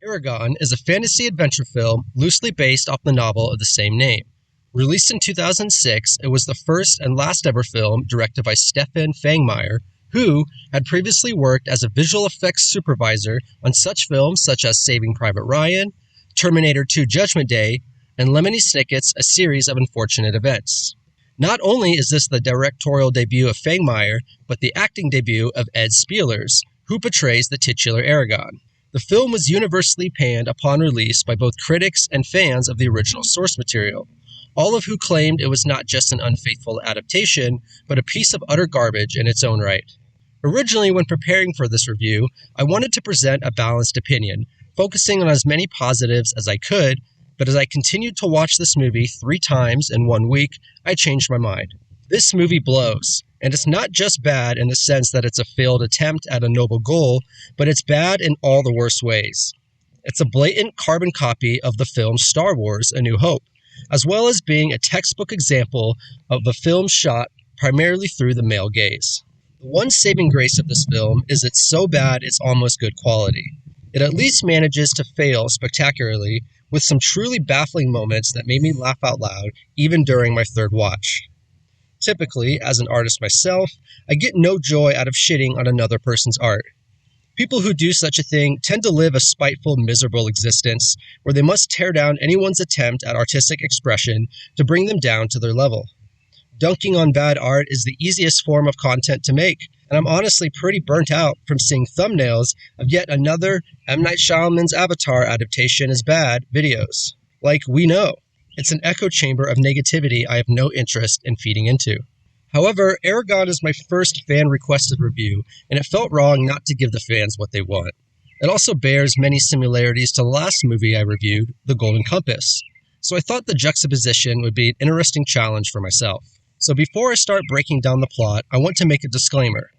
Eragon is a fantasy adventure film loosely based off the novel of the same name. Released in 2006, it was the first and last ever film directed by Stefan Fangmeyer, who had previously worked as a visual effects supervisor on such films such as Saving Private Ryan, Terminator 2 Judgment Day, and Lemony Snicket's A Series of Unfortunate Events. Not only is this the directorial debut of Fangmeyer, but the acting debut of Ed Spielers, who portrays the titular Eragon. The film was universally panned upon release by both critics and fans of the original source material, all of who claimed it was not just an unfaithful adaptation, but a piece of utter garbage in its own right. Originally, when preparing for this review, I wanted to present a balanced opinion, focusing on as many positives as I could, but as I continued to watch this movie 3 times in 1 week, I changed my mind. This movie blows, and it's not just bad in the sense that it's a failed attempt at a noble goal, but it's bad in all the worst ways. It's a blatant carbon copy of the film Star Wars: A New Hope, as well as being a textbook example of a film shot primarily through the male gaze. The one saving grace of this film is it's so bad it's almost good quality. It at least manages to fail spectacularly with some truly baffling moments that made me laugh out loud even during my third watch. Typically, as an artist myself, I get no joy out of shitting on another person's art. People who do such a thing tend to live a spiteful, miserable existence where they must tear down anyone's attempt at artistic expression to bring them down to their level. Dunking on bad art is the easiest form of content to make, and I'm honestly pretty burnt out from seeing thumbnails of yet another M. Night Shyamalan's Avatar adaptation is bad videos. Like, we know. It's an echo chamber of negativity I have no interest in feeding into. However, Eragon is my first fan-requested review, and it felt wrong not to give the fans what they want. It also bears many similarities to the last movie I reviewed, The Golden Compass, so I thought the juxtaposition would be an interesting challenge for myself. So before I start breaking down the plot, I want to make a disclaimer.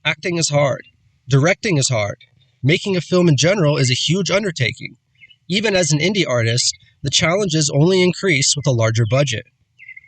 Acting is hard. Directing is hard. Making a film in general is a huge undertaking. Even as an indie artist, the challenges only increase with a larger budget.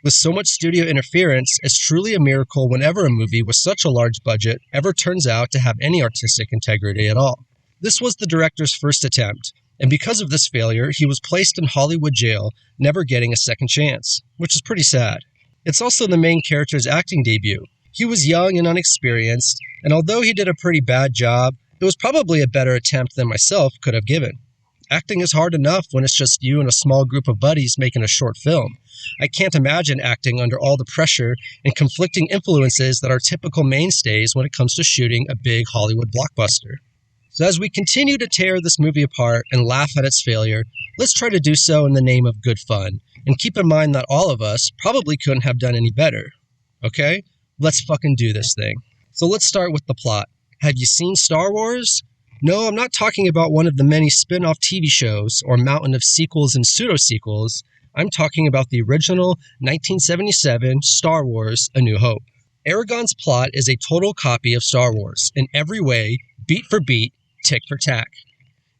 With so much studio interference, it's truly a miracle whenever a movie with such a large budget ever turns out to have any artistic integrity at all. This was the director's first attempt, and because of this failure, he was placed in Hollywood jail, never getting a second chance, which is pretty sad. It's also the main character's acting debut. He was young and unexperienced, and although he did a pretty bad job, it was probably a better attempt than myself could have given. Acting is hard enough when it's just you and a small group of buddies making a short film. I can't imagine acting under all the pressure and conflicting influences that are typical mainstays when it comes to shooting a big Hollywood blockbuster. So as we continue to tear this movie apart and laugh at its failure, let's try to do so in the name of good fun, and keep in mind that all of us probably couldn't have done any better. Okay? Let's fucking do this thing. So let's start with the plot. Have you seen Star Wars? No, I'm not talking about one of the many spin-off TV shows or mountain of sequels and pseudo-sequels. I'm talking about the original 1977 Star Wars: A New Hope. Eragon's plot is a total copy of Star Wars, in every way, beat for beat, tick for tack.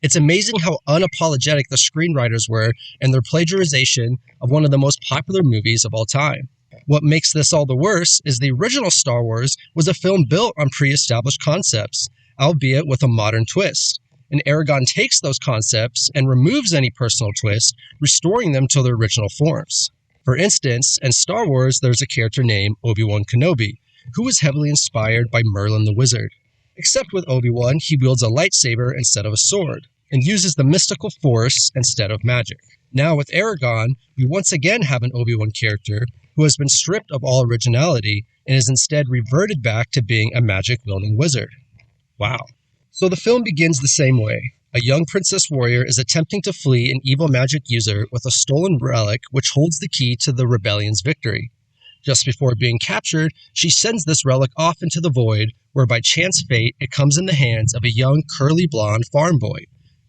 It's amazing how unapologetic the screenwriters were in their plagiarization of one of the most popular movies of all time. What makes this all the worse is the original Star Wars was a film built on pre-established concepts, albeit with a modern twist. And Eragon takes those concepts and removes any personal twist, restoring them to their original forms. For instance, in Star Wars, there's a character named Obi-Wan Kenobi, who was heavily inspired by Merlin the Wizard. Except with Obi-Wan, he wields a lightsaber instead of a sword, and uses the mystical force instead of magic. Now with Eragon, we once again have an Obi-Wan character who has been stripped of all originality and is instead reverted back to being a magic-wielding wizard. Wow. So the film begins the same way. A young princess warrior is attempting to flee an evil magic user with a stolen relic which holds the key to the rebellion's victory. Just before being captured, she sends this relic off into the void, where by chance fate it comes in the hands of a young curly blonde farm boy,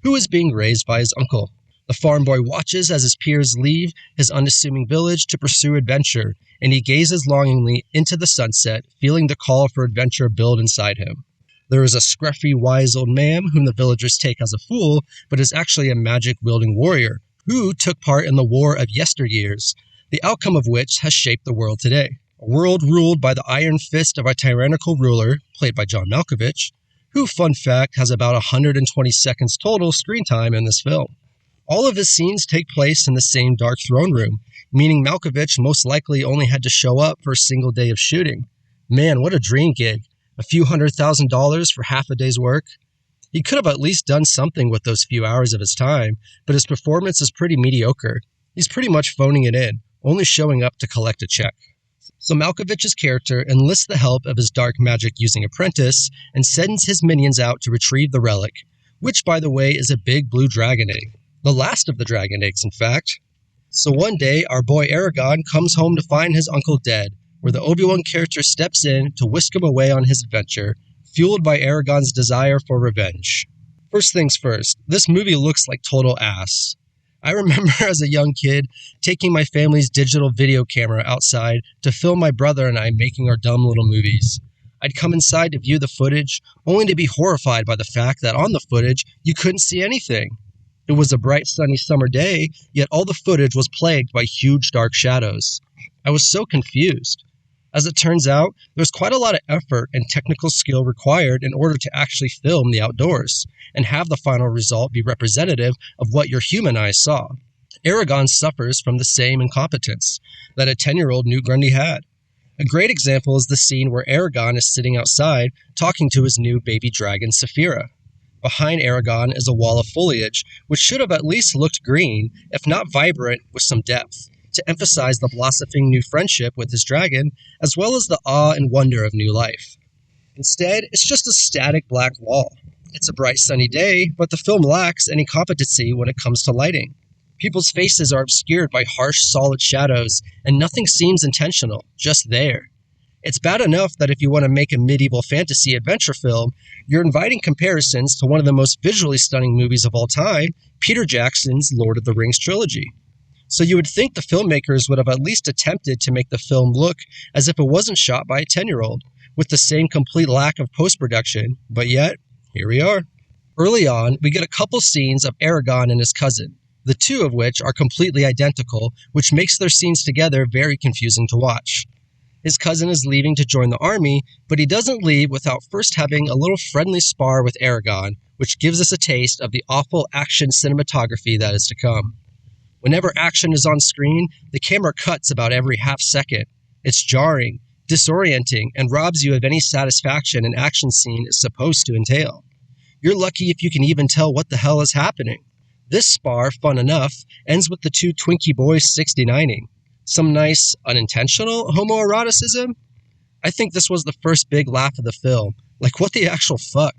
who is being raised by his uncle. The farm boy watches as his peers leave his unassuming village to pursue adventure, and he gazes longingly into the sunset, feeling the call for adventure build inside him. There is a scruffy, wise old man whom the villagers take as a fool, but is actually a magic-wielding warrior, who took part in the war of yesteryears, the outcome of which has shaped the world today. A world ruled by the iron fist of a tyrannical ruler, played by John Malkovich, who, fun fact, has about 120 seconds total screen time in this film. All of his scenes take place in the same dark throne room, meaning Malkovich most likely only had to show up for a single day of shooting. Man, what a dream gig. A few $100,000 for half a day's work. He could have at least done something with those few hours of his time, but his performance is pretty mediocre. He's pretty much phoning it in, only showing up to collect a check. So Malkovich's character enlists the help of his dark magic-using apprentice and sends his minions out to retrieve the relic, which, by the way, is a big blue dragon egg. The last of the dragon eggs, in fact. So one day, our boy Eragon comes home to find his uncle dead, where the Obi-Wan character steps in to whisk him away on his adventure, fueled by Eragon's desire for revenge. First things first, this movie looks like total ass. I remember as a young kid taking my family's digital video camera outside to film my brother and I making our dumb little movies. I'd come inside to view the footage, only to be horrified by the fact that on the footage, you couldn't see anything. It was a bright, sunny summer day, yet all the footage was plagued by huge, dark shadows. I was so confused. As it turns out, there's quite a lot of effort and technical skill required in order to actually film the outdoors, and have the final result be representative of what your human eyes saw. Eragon suffers from the same incompetence that a 10-year-old Newt Grundy had. A great example is the scene where Eragon is sitting outside talking to his new baby dragon, Saphira. Behind Eragon is a wall of foliage, which should have at least looked green, if not vibrant with some depth, to emphasize the blossoming new friendship with his dragon, as well as the awe and wonder of new life. Instead, it's just a static black wall. It's a bright sunny day, but the film lacks any competency when it comes to lighting. People's faces are obscured by harsh, solid shadows, and nothing seems intentional, just there. It's bad enough that if you want to make a medieval fantasy adventure film, you're inviting comparisons to one of the most visually stunning movies of all time, Peter Jackson's Lord of the Rings trilogy. So you would think the filmmakers would have at least attempted to make the film look as if it wasn't shot by a 10-year-old, with the same complete lack of post-production, but yet, here we are. Early on, we get a couple scenes of Eragon and his cousin, the two of which are completely identical, which makes their scenes together very confusing to watch. His cousin is leaving to join the army, but he doesn't leave without first having a little friendly spar with Eragon, which gives us a taste of the awful action cinematography that is to come. Whenever action is on screen, the camera cuts about every half second. It's jarring, disorienting, and robs you of any satisfaction an action scene is supposed to entail. You're lucky if you can even tell what the hell is happening. This spar, fun enough, ends with the two Twinkie boys 69ing. Some nice, unintentional homoeroticism? I think this was the first big laugh of the film. Like, what the actual fuck?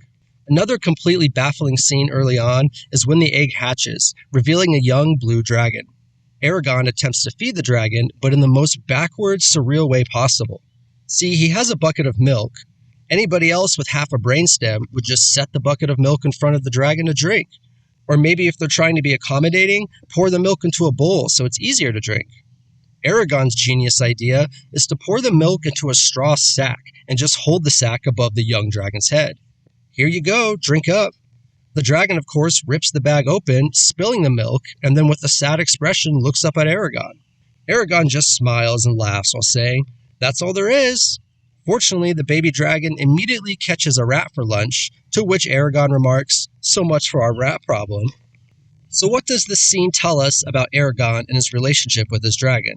Another completely baffling scene early on is when the egg hatches, revealing a young blue dragon. Eragon attempts to feed the dragon, but in the most backwards, surreal way possible. See, he has a bucket of milk. Anybody else with half a brainstem would just set the bucket of milk in front of the dragon to drink. Or maybe if they're trying to be accommodating, pour the milk into a bowl so it's easier to drink. Eragon's genius idea is to pour the milk into a straw sack and just hold the sack above the young dragon's head. Here you go, drink up. The dragon, of course, rips the bag open, spilling the milk, and then with a sad expression looks up at Eragon. Eragon just smiles and laughs while saying, "That's all there is." Fortunately, the baby dragon immediately catches a rat for lunch, to which Eragon remarks, "So much for our rat problem." So what does this scene tell us about Eragon and his relationship with his dragon?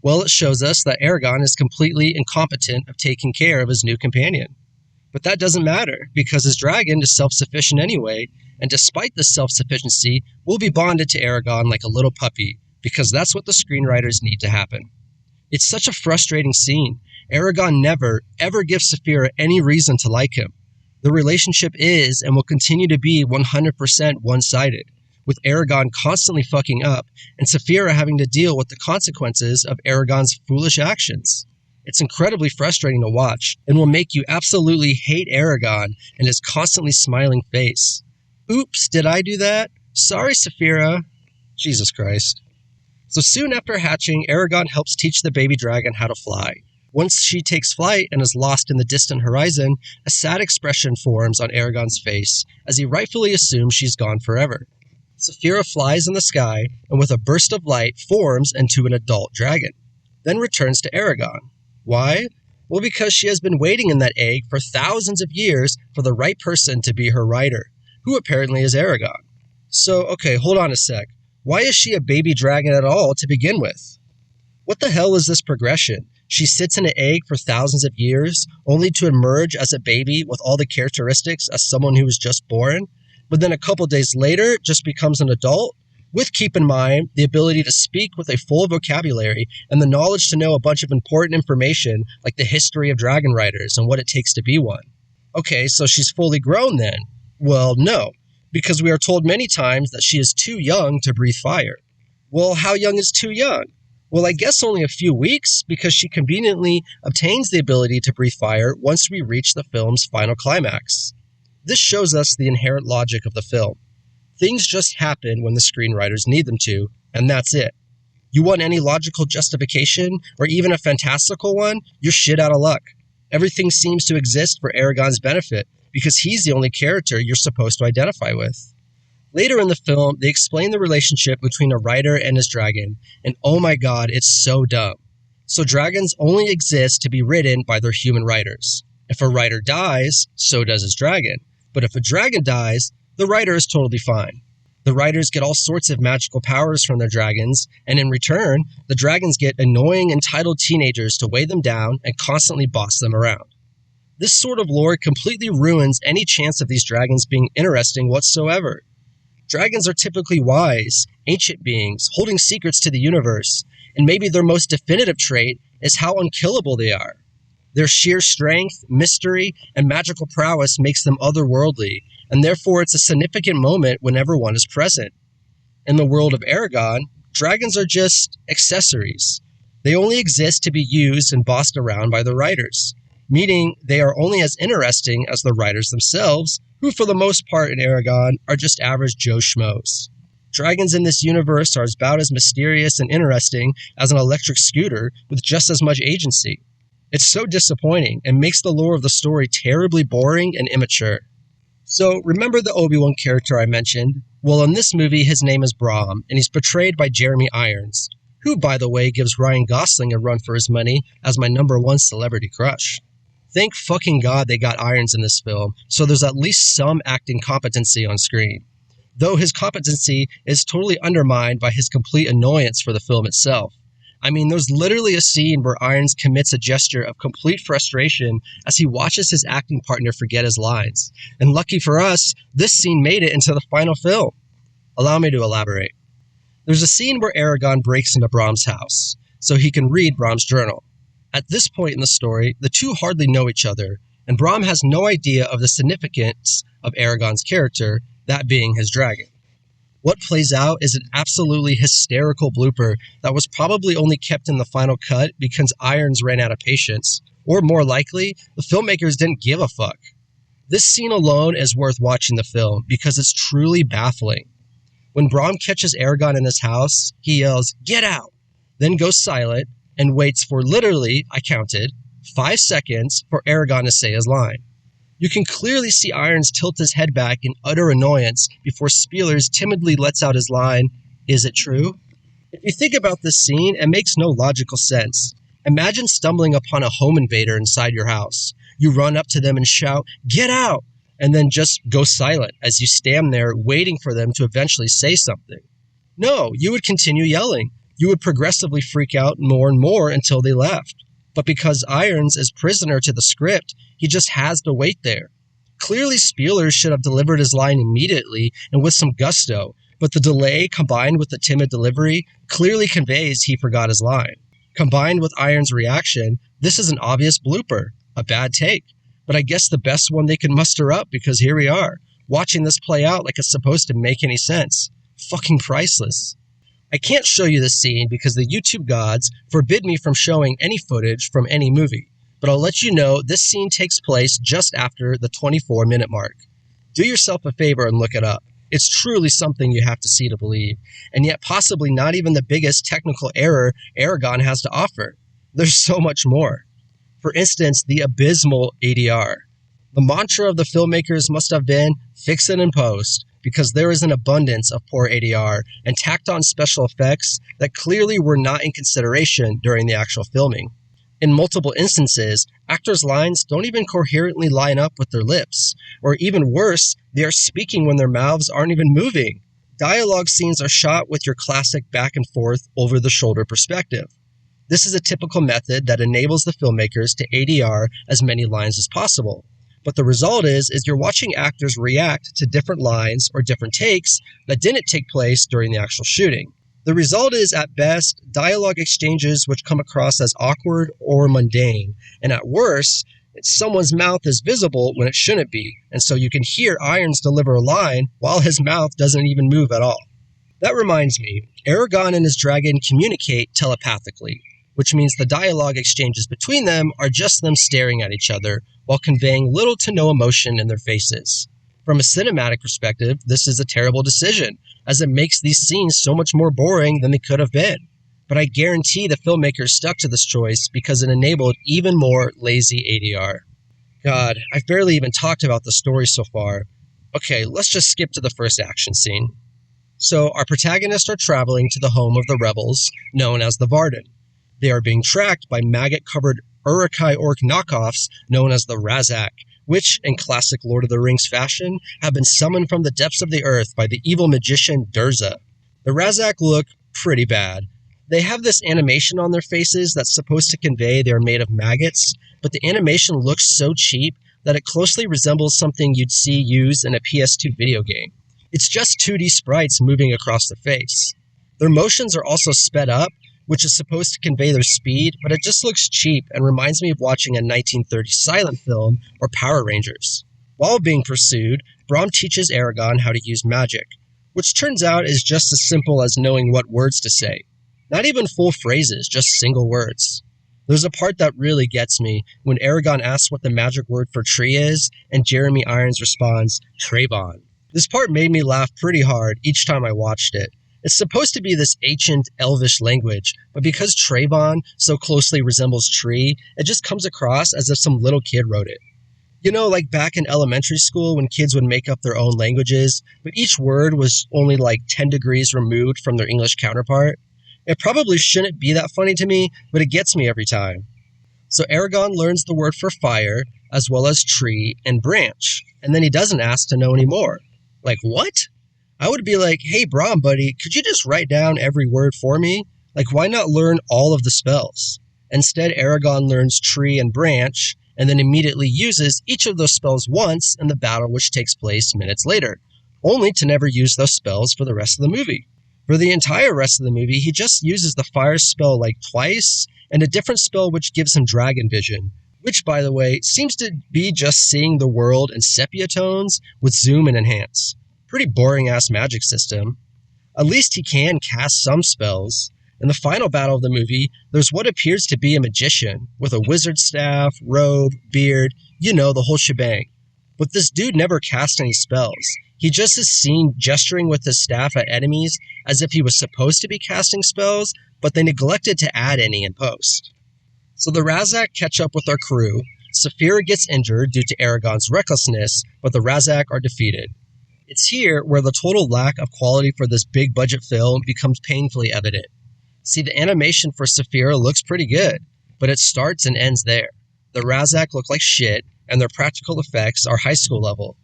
Well, it shows us that Eragon is completely incompetent of taking care of his new companion. But that doesn't matter, because his dragon is self-sufficient anyway, and despite this self-sufficiency, will be bonded to Eragon like a little puppy, because that's what the screenwriters need to happen. It's such a frustrating scene. Eragon never, ever gives Saphira any reason to like him. The relationship is, and will continue to be, 100% one-sided, with Eragon constantly fucking up, and Saphira having to deal with the consequences of Eragon's foolish actions. It's incredibly frustrating to watch, and will make you absolutely hate Eragon and his constantly smiling face. Oops, did I do that? Sorry, Saphira. Jesus Christ. So soon after hatching, Eragon helps teach the baby dragon how to fly. Once she takes flight and is lost in the distant horizon, a sad expression forms on Eragon's face as he rightfully assumes she's gone forever. Saphira flies in the sky and with a burst of light forms into an adult dragon, then returns to Eragon. Why? Well, because she has been waiting in that egg for thousands of years for the right person to be her rider, who apparently is Eragon. So, okay, hold on a sec. Why is she a baby dragon at all to begin with? What the hell is this progression? She sits in an egg for thousands of years, only to emerge as a baby with all the characteristics as someone who was just born, but then a couple days later just becomes an adult? With, keep in mind, the ability to speak with a full vocabulary and the knowledge to know a bunch of important information like the history of dragon riders and what it takes to be one. Okay, so she's fully grown then? Well, no, because we are told many times that she is too young to breathe fire. Well, how young is too young? Well, I guess only a few weeks, because she conveniently obtains the ability to breathe fire once we reach the film's final climax. This shows us the inherent logic of the film. Things just happen when the screenwriters need them to, and that's it. You want any logical justification, or even a fantastical one, you're shit out of luck. Everything seems to exist for Eragon's benefit, because he's the only character you're supposed to identify with. Later in the film, they explain the relationship between a rider and his dragon, and oh my god, it's so dumb. So dragons only exist to be ridden by their human riders. If a rider dies, so does his dragon. But if a dragon dies, the rider is totally fine. The riders get all sorts of magical powers from their dragons, and in return, the dragons get annoying, entitled teenagers to weigh them down and constantly boss them around. This sort of lore completely ruins any chance of these dragons being interesting whatsoever. Dragons are typically wise, ancient beings, holding secrets to the universe, and maybe their most definitive trait is how unkillable they are. Their sheer strength, mystery, and magical prowess makes them otherworldly, and therefore it's a significant moment whenever one is present. In the world of Eragon, dragons are just accessories. They only exist to be used and bossed around by the riders, meaning they are only as interesting as the riders themselves, who for the most part in Eragon are just average Joe Schmoes. Dragons in this universe are about as mysterious and interesting as an electric scooter with just as much agency. It's so disappointing and makes the lore of the story terribly boring and immature. So, remember the Obi-Wan character I mentioned? Well, in this movie, his name is Brom, and he's portrayed by Jeremy Irons, who, by the way, gives Ryan Gosling a run for his money as my #1 celebrity crush. Thank fucking God they got Irons in this film, so there's at least some acting competency on screen. Though his competency is totally undermined by his complete annoyance for the film itself. I mean, there's literally a scene where Irons commits a gesture of complete frustration as he watches his acting partner forget his lines. And lucky for us, this scene made it into the final film. Allow me to elaborate. There's a scene where Eragon breaks into Brom's house, so he can read Brom's journal. At this point in the story, the two hardly know each other, and Brom has no idea of the significance of Eragon's character, that being his dragon. What plays out is an absolutely hysterical blooper that was probably only kept in the final cut because Irons ran out of patience, or more likely, the filmmakers didn't give a fuck. This scene alone is worth watching the film because it's truly baffling. When Brom catches Eragon in his house, he yells, "Get out!" then goes silent and waits for literally, I counted, 5 seconds for Eragon to say his line. You can clearly see Irons tilt his head back in utter annoyance before Spielers timidly lets out his line, "Is it true?" If you think about this scene, it makes no logical sense. Imagine stumbling upon a home invader inside your house. You run up to them and shout, "Get out!" and then just go silent as you stand there waiting for them to eventually say something. No, you would continue yelling. You would progressively freak out more and more until they left. But because Irons is prisoner to the script, he just has to wait there. Clearly, Spielers should have delivered his line immediately and with some gusto, but the delay combined with the timid delivery clearly conveys he forgot his line. Combined with Irons' reaction, this is an obvious blooper, a bad take, but I guess the best one they can muster up because here we are, watching this play out like it's supposed to make any sense. Fucking priceless. I can't show you this scene because the YouTube gods forbid me from showing any footage from any movie, but I'll let you know this scene takes place just after the 24-minute mark. Do yourself a favor and look it up. It's truly something you have to see to believe, and yet possibly not even the biggest technical error Eragon has to offer. There's so much more. For instance, the abysmal ADR. The mantra of the filmmakers must have been, fix it in post, because there is an abundance of poor ADR and tacked on special effects that clearly were not in consideration during the actual filming. In multiple instances, actors' lines don't even coherently line up with their lips, or even worse, they are speaking when their mouths aren't even moving. Dialogue scenes are shot with your classic back and forth, over-the-shoulder perspective. This is a typical method that enables the filmmakers to ADR as many lines as possible. But the result is you're watching actors react to different lines or different takes that didn't take place during the actual shooting. The result is, at best, dialogue exchanges which come across as awkward or mundane, and at worst, someone's mouth is visible when it shouldn't be, and so you can hear Irons deliver a line while his mouth doesn't even move at all. That reminds me, Eragon and his dragon communicate telepathically, which means the dialogue exchanges between them are just them staring at each other while conveying little to no emotion in their faces. From a cinematic perspective, this is a terrible decision, as it makes these scenes so much more boring than they could have been. But I guarantee the filmmakers stuck to this choice because it enabled even more lazy ADR. God, I've barely even talked about the story so far. Okay, let's just skip to the first action scene. So, our protagonists are traveling to the home of the rebels, known as the Varden. They are being tracked by maggot-covered Uruk-hai orc knockoffs known as the Razak, which, in classic Lord of the Rings fashion, have been summoned from the depths of the earth by the evil magician Durza. The Razak look pretty bad. They have this animation on their faces that's supposed to convey they are made of maggots, but the animation looks so cheap that it closely resembles something you'd see used in a PS2 video game. It's just 2D sprites moving across their face. Their motions are also sped up, which is supposed to convey their speed, but it just looks cheap and reminds me of watching a 1930s silent film or Power Rangers. While being pursued, Brahm teaches Eragon how to use magic, which turns out is just as simple as knowing what words to say. Not even full phrases, just single words. There's a part that really gets me when Eragon asks what the magic word for tree is, and Jeremy Irons responds, Trayvon. This part made me laugh pretty hard each time I watched it. It's supposed to be this ancient, elvish language, but because Trayvon so closely resembles tree, it just comes across as if some little kid wrote it. You know, like back in elementary school when kids would make up their own languages, but each word was only like 10 degrees removed from their English counterpart? It probably shouldn't be that funny to me, but it gets me every time. So Eragon learns the word for fire, as well as tree and branch, and then he doesn't ask to know any more. Like, what? I would be like, hey, Brahm, buddy, could you just write down every word for me? Like, why not learn all of the spells? Instead, Eragon learns tree and branch, and then immediately uses each of those spells once in the battle which takes place minutes later, only to never use those spells for the rest of the movie. For the entire rest of the movie, he just uses the fire spell like twice, and a different spell which gives him dragon vision, which, by the way, seems to be just seeing the world in sepia tones with zoom and enhance. Pretty boring-ass magic system. At least he can cast some spells. In the final battle of the movie, there's what appears to be a magician, with a wizard staff, robe, beard, you know, the whole shebang. But this dude never cast any spells. He just is seen gesturing with his staff at enemies as if he was supposed to be casting spells, but they neglected to add any in post. So the Razak catch up with our crew. Saphira gets injured due to Eragon's recklessness, but the Razak are defeated. It's here where the total lack of quality for this big-budget film becomes painfully evident. See, the animation for Saphira looks pretty good, but it starts and ends there. The Razak look like shit, and their practical effects are high school level.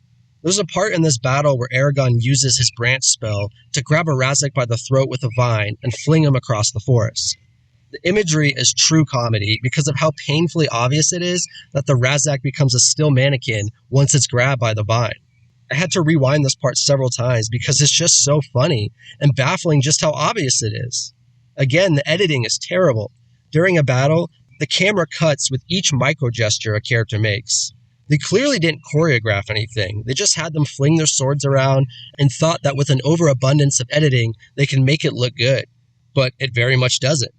There's a part in this battle where Eragon uses his branch spell to grab a Razak by the throat with a vine and fling him across the forest. The imagery is true comedy because of how painfully obvious it is that the Razak becomes a still mannequin once it's grabbed by the vine. I had to rewind this part several times because it's just so funny and baffling just how obvious it is. Again, the editing is terrible. During a battle, the camera cuts with each micro gesture a character makes. They clearly didn't choreograph anything. They just had them fling their swords around and thought that with an overabundance of editing, they can make it look good. But it very much doesn't.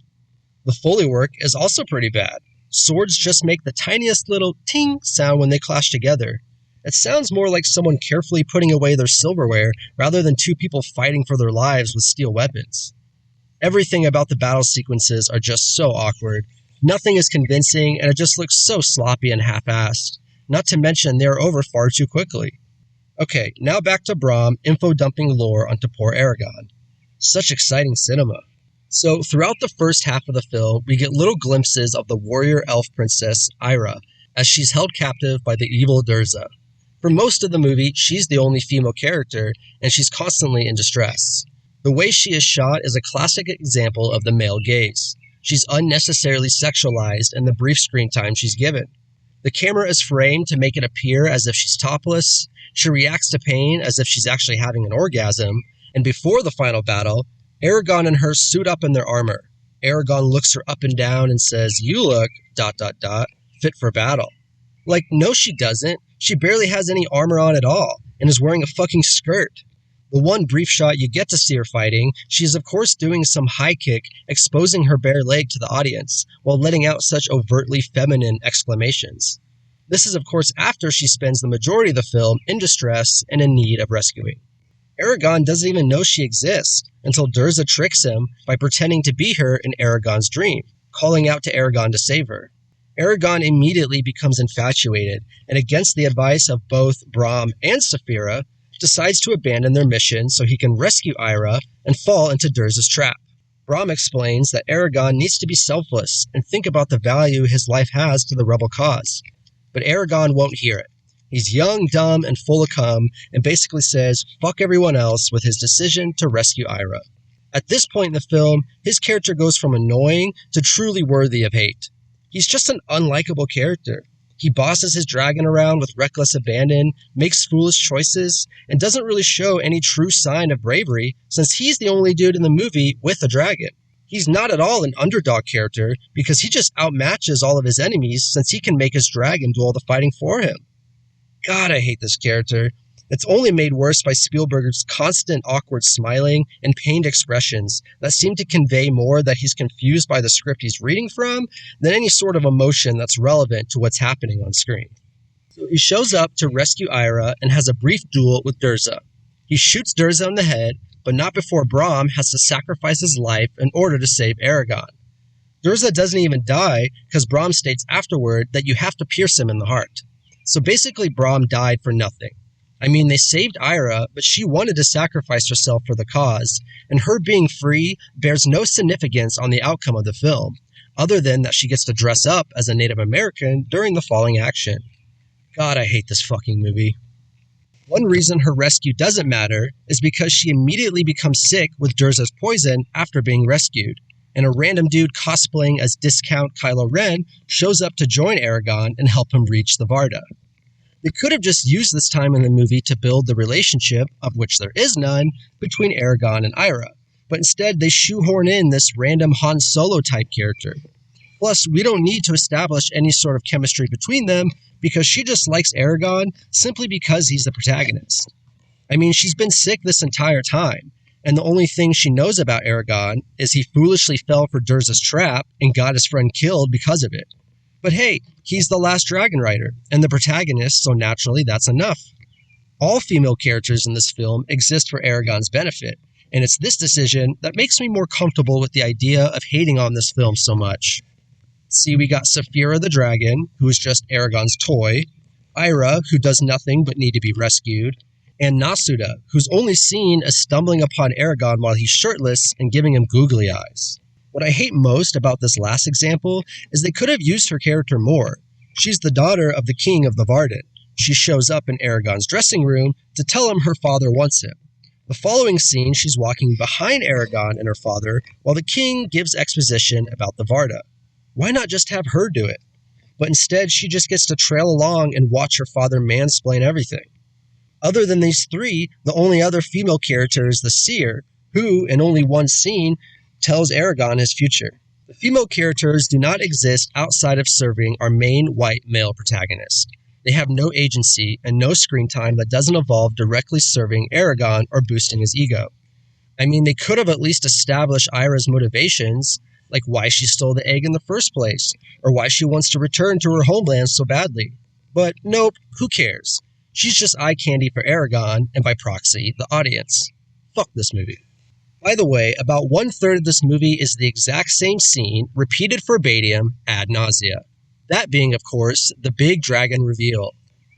The Foley work is also pretty bad. Swords just make the tiniest little ting sound when they clash together. It sounds more like someone carefully putting away their silverware rather than two people fighting for their lives with steel weapons. Everything about the battle sequences are just so awkward. Nothing is convincing, and it just looks so sloppy and half-assed. Not to mention, they are over far too quickly. Okay, now back to Brahm info-dumping lore onto poor Eragon. Such exciting cinema. So, throughout the first half of the film, we get little glimpses of the warrior elf princess, Ira, as she's held captive by the evil Durza. For most of the movie, she's the only female character, and she's constantly in distress. The way she is shot is a classic example of the male gaze. She's unnecessarily sexualized in the brief screen time she's given. The camera is framed to make it appear as if she's topless. She reacts to pain as if she's actually having an orgasm. And before the final battle, Eragon and her suit up in their armor. Eragon looks her up and down and says, "You look, ... fit for battle." Like, no she doesn't. She barely has any armor on at all, and is wearing a fucking skirt. The one brief shot you get to see her fighting, she is of course doing some high kick, exposing her bare leg to the audience, while letting out such overtly feminine exclamations. This is of course after she spends the majority of the film in distress and in need of rescuing. Eragon doesn't even know she exists, until Durza tricks him by pretending to be her in Eragon's dream, calling out to Eragon to save her. Eragon immediately becomes infatuated, and against the advice of both Brahm and Saphira, decides to abandon their mission so he can rescue Ira and fall into Durza's trap. Brahm explains that Eragon needs to be selfless and think about the value his life has to the rebel cause. But Eragon won't hear it. He's young, dumb, and full of cum, and basically says fuck everyone else with his decision to rescue Ira. At this point in the film, his character goes from annoying to truly worthy of hate. He's just an unlikable character. He bosses his dragon around with reckless abandon, makes foolish choices, and doesn't really show any true sign of bravery since he's the only dude in the movie with a dragon. He's not at all an underdog character because he just outmatches all of his enemies since he can make his dragon do all the fighting for him. God, I hate this character. It's only made worse by Spielberg's constant awkward smiling and pained expressions that seem to convey more that he's confused by the script he's reading from than any sort of emotion that's relevant to what's happening on screen. So he shows up to rescue Ira and has a brief duel with Durza. He shoots Durza in the head, but not before Brahm has to sacrifice his life in order to save Eragon. Durza doesn't even die because Brahm states afterward that you have to pierce him in the heart. So basically Brahm died for nothing. I mean, they saved Ira, but she wanted to sacrifice herself for the cause, and her being free bears no significance on the outcome of the film, other than that she gets to dress up as a Native American during the falling action. God, I hate this fucking movie. One reason her rescue doesn't matter is because she immediately becomes sick with Durza's poison after being rescued, and a random dude cosplaying as Discount Kylo Ren shows up to join Eragon and help him reach the Varda. They could have just used this time in the movie to build the relationship, of which there is none, between Eragon and Ira, but instead they shoehorn in this random Han Solo type character. Plus, we don't need to establish any sort of chemistry between them because she just likes Eragon simply because he's the protagonist. I mean, she's been sick this entire time, and the only thing she knows about Eragon is he foolishly fell for Durza's trap and got his friend killed because of it. But hey, he's the last dragon rider, and the protagonist, so naturally that's enough. All female characters in this film exist for Eragon's benefit, and it's this decision that makes me more comfortable with the idea of hating on this film so much. See, we got Saphira the dragon, who is just Eragon's toy, Ira, who does nothing but need to be rescued, and Nasuda, who's only seen as stumbling upon Eragon while he's shirtless and giving him googly eyes. What I hate most about this last example is they could have used her character more. She's the daughter of the king of the Varden. She shows up in Eragon's dressing room to tell him her father wants him. The following scene, she's walking behind Eragon and her father while the king gives exposition about the Varda. Why not just have her do it? But instead, she just gets to trail along and watch her father mansplain everything. Other than these three, the only other female character is the seer, who, in only one scene, tells Eragon his future. The female characters do not exist outside of serving our main white male protagonist. They have no agency and no screen time that doesn't involve directly serving Eragon or boosting his ego. I mean, they could have at least established Ira's motivations, like why she stole the egg in the first place, or why she wants to return to her homeland so badly. But nope, who cares? She's just eye candy for Eragon, and by proxy, the audience. Fuck this movie. By the way, about 1/3 of this movie is the exact same scene, repeated verbatim, ad nausea. That being, of course, the big dragon reveal.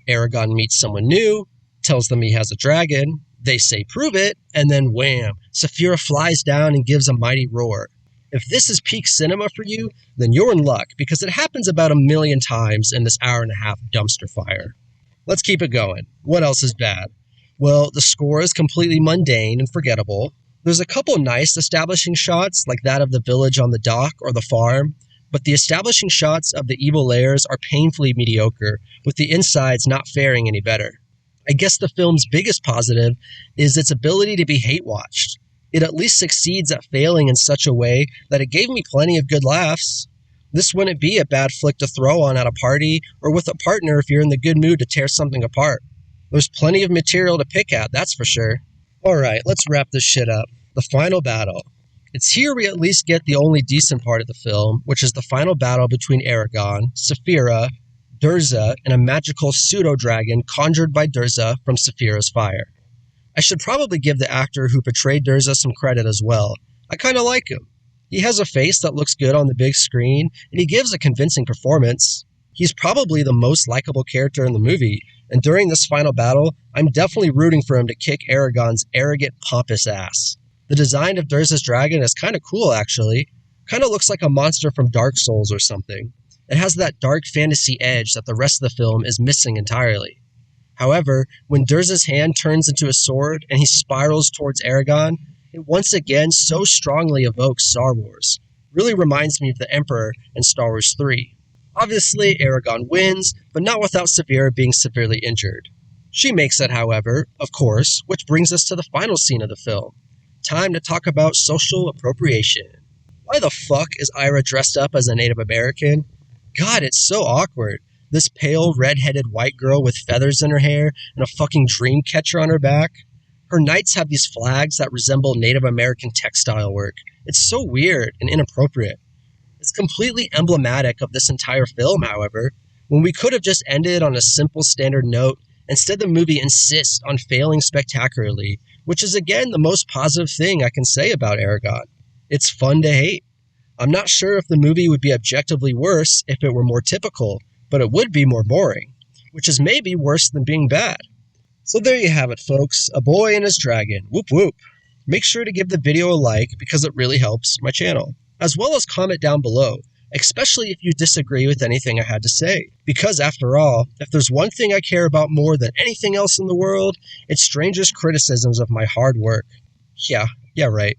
Eragon meets someone new, tells them he has a dragon, they say prove it, and then wham, Saphira flies down and gives a mighty roar. If this is peak cinema for you, then you're in luck because it happens about 1,000,000 times in this hour-and-a-half dumpster fire. Let's keep it going. What else is bad? Well, the score is completely mundane and forgettable. There's a couple nice establishing shots, like that of the village on the dock or the farm, but the establishing shots of the evil layers are painfully mediocre, with the insides not faring any better. I guess the film's biggest positive is its ability to be hate-watched. It at least succeeds at failing in such a way that it gave me plenty of good laughs. This wouldn't be a bad flick to throw on at a party or with a partner if you're in the good mood to tear something apart. There's plenty of material to pick at, that's for sure. Alright, let's wrap this shit up. The final battle. It's here we at least get the only decent part of the film, which is the final battle between Eragon, Saphira, Durza, and a magical pseudo-dragon conjured by Durza from Saphira's fire. I should probably give the actor who portrayed Durza some credit as well. I kinda like him. He has a face that looks good on the big screen, and he gives a convincing performance. He's probably the most likable character in the movie, and during this final battle, I'm definitely rooting for him to kick Eragon's arrogant, pompous ass. The design of Durza's dragon is kinda cool, actually. Kinda looks like a monster from Dark Souls or something. It has that dark fantasy edge that the rest of the film is missing entirely. However, when Durza's hand turns into a sword and he spirals towards Eragon, it once again so strongly evokes Star Wars. Really reminds me of the Emperor in Star Wars 3. Obviously, Eragon wins, but not without Saphira being severely injured. She makes it, however, of course, which brings us to the final scene of the film. Time to talk about social appropriation. Why the fuck is Ira dressed up as a Native American? God, it's so awkward. This pale, red-headed white girl with feathers in her hair and a fucking dream catcher on her back. Her knights have these flags that resemble Native American textile work. It's so weird and inappropriate. It's completely emblematic of this entire film, however. When we could have just ended on a simple standard note, instead the movie insists on failing spectacularly, which is again the most positive thing I can say about Eragon. It's fun to hate. I'm not sure if the movie would be objectively worse if it were more typical, but it would be more boring, which is maybe worse than being bad. So there you have it, folks. A boy and his dragon. Whoop whoop. Make sure to give the video a like because it really helps my channel, as well as comment down below, especially if you disagree with anything I had to say. Because after all, if there's one thing I care about more than anything else in the world, it's strangers' criticisms of my hard work. Yeah, right.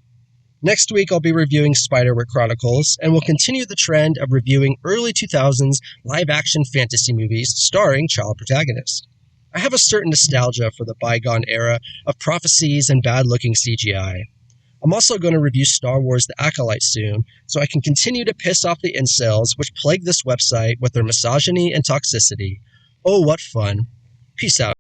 Next week, I'll be reviewing Spiderwick Chronicles, and we'll continue the trend of reviewing early 2000s live-action fantasy movies starring child protagonists. I have a certain nostalgia for the bygone era of prophecies and bad-looking CGI. I'm also going to review Star Wars The Acolyte soon, so I can continue to piss off the incels which plague this website with their misogyny and toxicity. Oh, what fun. Peace out.